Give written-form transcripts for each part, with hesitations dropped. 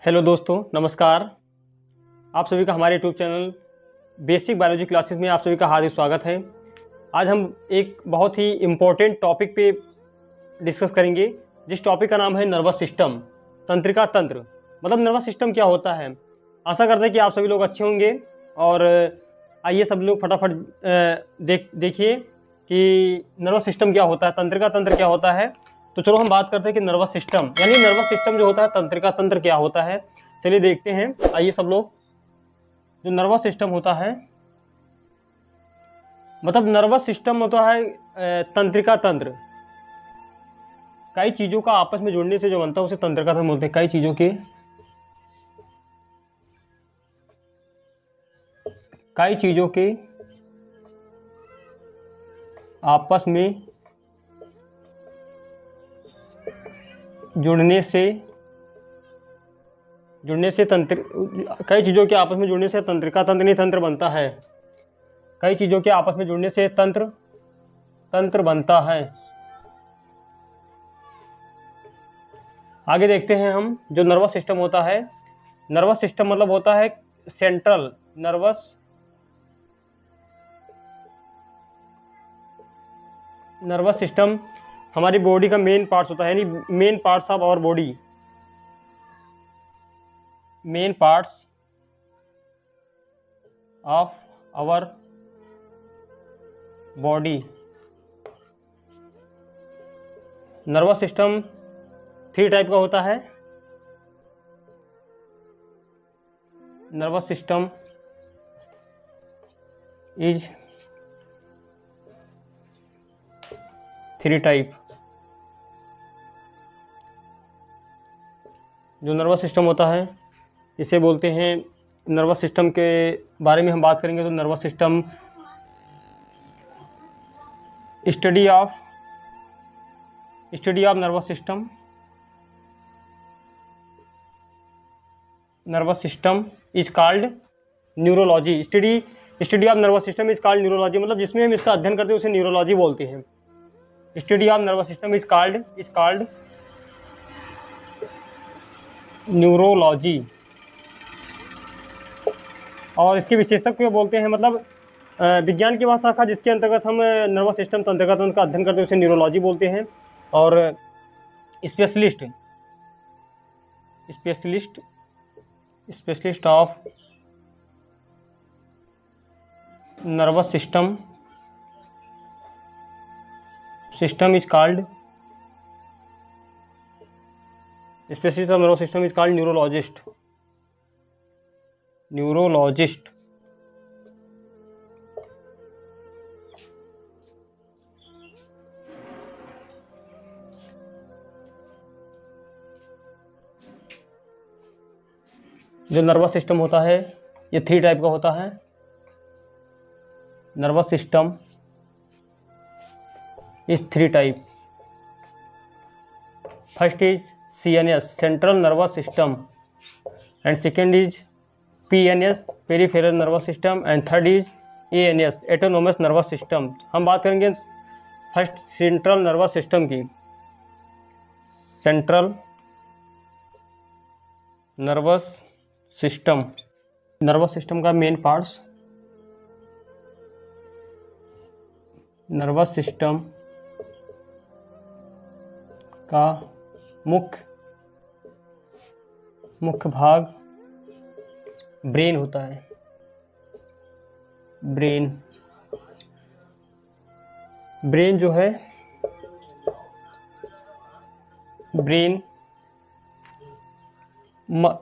Hello दोस्तों, नमस्कार। आप सभी का हमारे YouTube channel basic biology classes में आप सभी का हार्दिक स्वागत है। आज हम एक बहुत ही इम्पोर्टेंट टॉपिक पे डिस्कस करेंगे, जिस टॉपिक का नाम है नर्वस सिस्टम, तंत्रिका तंत्र। मतलब नर्वस सिस्टम क्या होता है। आशा करते हैं कि आप सभी लोग अच्छे होंगे। और आइए सब लोग फटाफट देखिए कि नर्वस सिस्टम क्या होता है, तंत्रिका तंत्र क्या होता है। तो चलो हम बात करते हैं कि नर्वस सिस्टम यानी नर्वस सिस्टम जो होता है, तंत्रिका तंत्र क्या होता है। चलिए देखते हैं। आइए सब लोग, जो नर्वस सिस्टम होता है, मतलब नर्वस सिस्टम होता है तंत्रिका तंत्र। कई चीजों का आपस में जुड़ने से जो बनता है उसे तंत्रिका तंत्र बोलते हैं। कई चीजों के आपस में जुड़ने से कई चीजों के आपस में जुड़ने से तंत्रिका तंत्र नहीं तंत्र बनता है। कई चीजों के आपस में जुड़ने से तंत्र बनता है। आगे देखते हैं हम। जो नर्वस सिस्टम होता है, नर्वस सिस्टम मतलब होता है सेंट्रल नर्वस सिस्टम हमारी बॉडी का मेन पार्ट्स होता है, यानी main parts of our body. Main parts of our body. Nervous system 3 type का होता है। Nervous system is 3 type. जो नर्वस सिस्टम होता है इसे बोलते हैं, नर्वस सिस्टम के बारे में हम बात करेंगे तो nervous system study of nervous system is called neurology. Study of nervous system is called neurology. मतलब जिसमें हम इसका अध्ययन करते हैं उसे न्यूरोलॉजी बोलते हैं। Study of nervous system is called neurology. और इसके विशेषज्ञ क्यों बोलते हैं, मतलब विज्ञान की वह शाखा जिसके अंतर्गत हम नर्वस सिस्टम तंत्रिका तंत्र का अध्ययन करते हैं उसे न्यूरोलॉजी बोलते हैं। और specialist of nervous system is called specialist of nervous system is called neurologist. जो नर्वस सिस्टम होता है ये 3 टाइप का होता है। Nervous system is 3 type. First is CNS central nervous system, and second is PNS peripheral nervous system, and third is ANS autonomous nervous system. हम बात करेंगे फर्स्ट सेंट्रल नर्वस सिस्टम की। सेंट्रल नर्वस सिस्टम का main parts. Nervous system का मुख्य भाग brain होता है। ब्रेन जो है, ब्रेन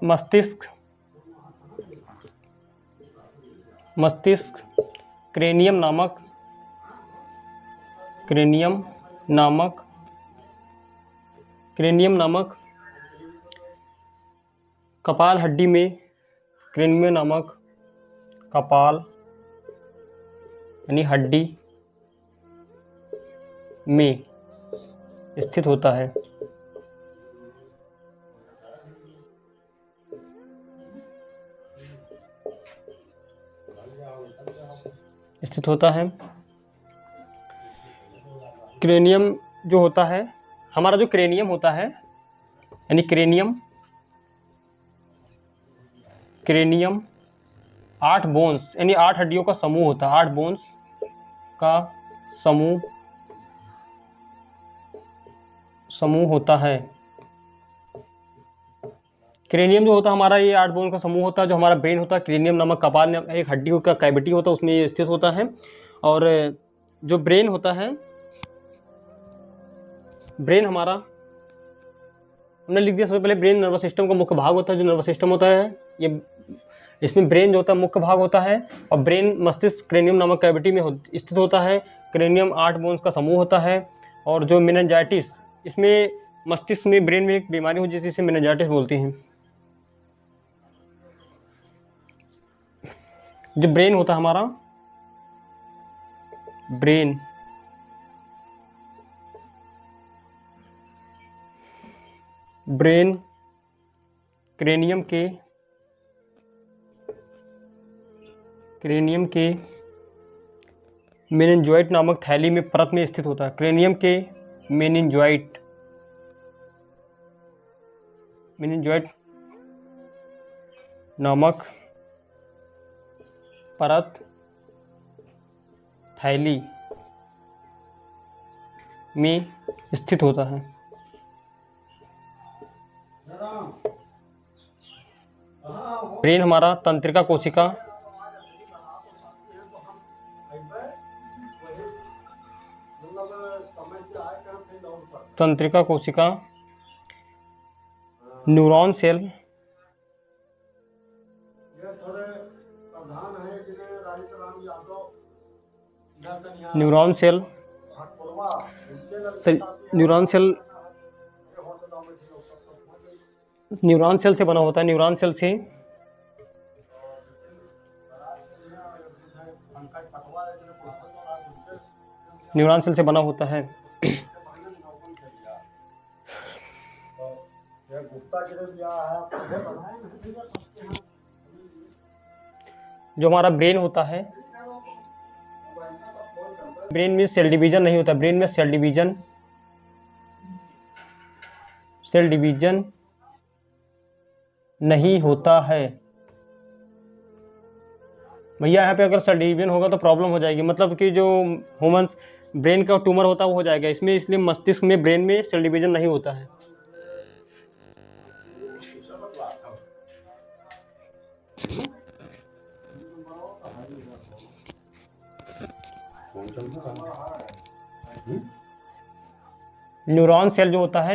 मस्तिष्क क्रेनियम नामक कपाल हड्डी में, क्रेनियम नामक कपाल यानी हड्डी में स्थित होता है। क्रेनियम जो होता है, हमारा जो क्रेनियम होता है, यानी क्रेनियम क्रेनियम 8 बोन्स यानी 8 हड्डियों का समूह होता है, 8 बोन्स का समूह होता है। क्रेनियम जो होता है हमारा, ये 8 बोन का समूह होता है। जो हमारा ब्रेन होता है, क्रेनियम नामक कपाल एक हड्डी का कैविटी होता है, उसमें ये स्थित होता है। और जो ब्रेन होता है, ब्रेन हमारा हमने लिख दिया सबसे पहले, ब्रेन नर्वस सिस्टम का मुख्य भाग होता है। जो नर्वस सिस्टम होता है ये, इसमें ब्रेन जो होता है मुख्य भाग होता है, और ब्रेन मस्तिष्क क्रेनियम नामक कैविटी में स्थित होता है। क्रेनियम 8 बोन्स का समूह होता है। और जो मेनिंजाइटिस, इसमें मस्तिष्क में, ब्रेन में एक बीमारी हो जिसे मेनिंजाइटिस बोलते हैं। जो ब्रेन होता है हमारा, ब्रेन क्रेनियम के मेनिंजॉइट नामक थैली में परत में स्थित होता है। क्रेनियम के मेनिंजॉइट नामक परत थैली में स्थित होता है। ब्रेन हमारा तंत्रिका कोशिका, न्यूरॉन सेल, न्यूरॉन सेल से बना होता है। न्यूरॉन सेल से बना होता है। जो हमारा ब्रेन होता है, ब्रेन में सेल डिवीजन नहीं होता। ब्रेन में सेल डिवीजन नहीं होता है भैया। यहाँ पे अगर सेल डिवीजन होगा तो प्रॉब्लम हो जाएगी, मतलब कि जो ह्यूमंस ब्रेन का ट्यूमर होता है वो हो जाएगा इसमें। इसलिए मस्तिष्क में, ब्रेन में सेल डिवीजन नहीं होता है। न्यूरॉन सेल जो होता है,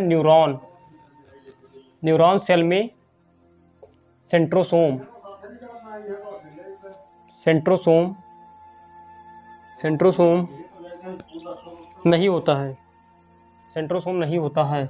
न्यूरॉन सेल में सेंट्रोसोम नहीं होता है।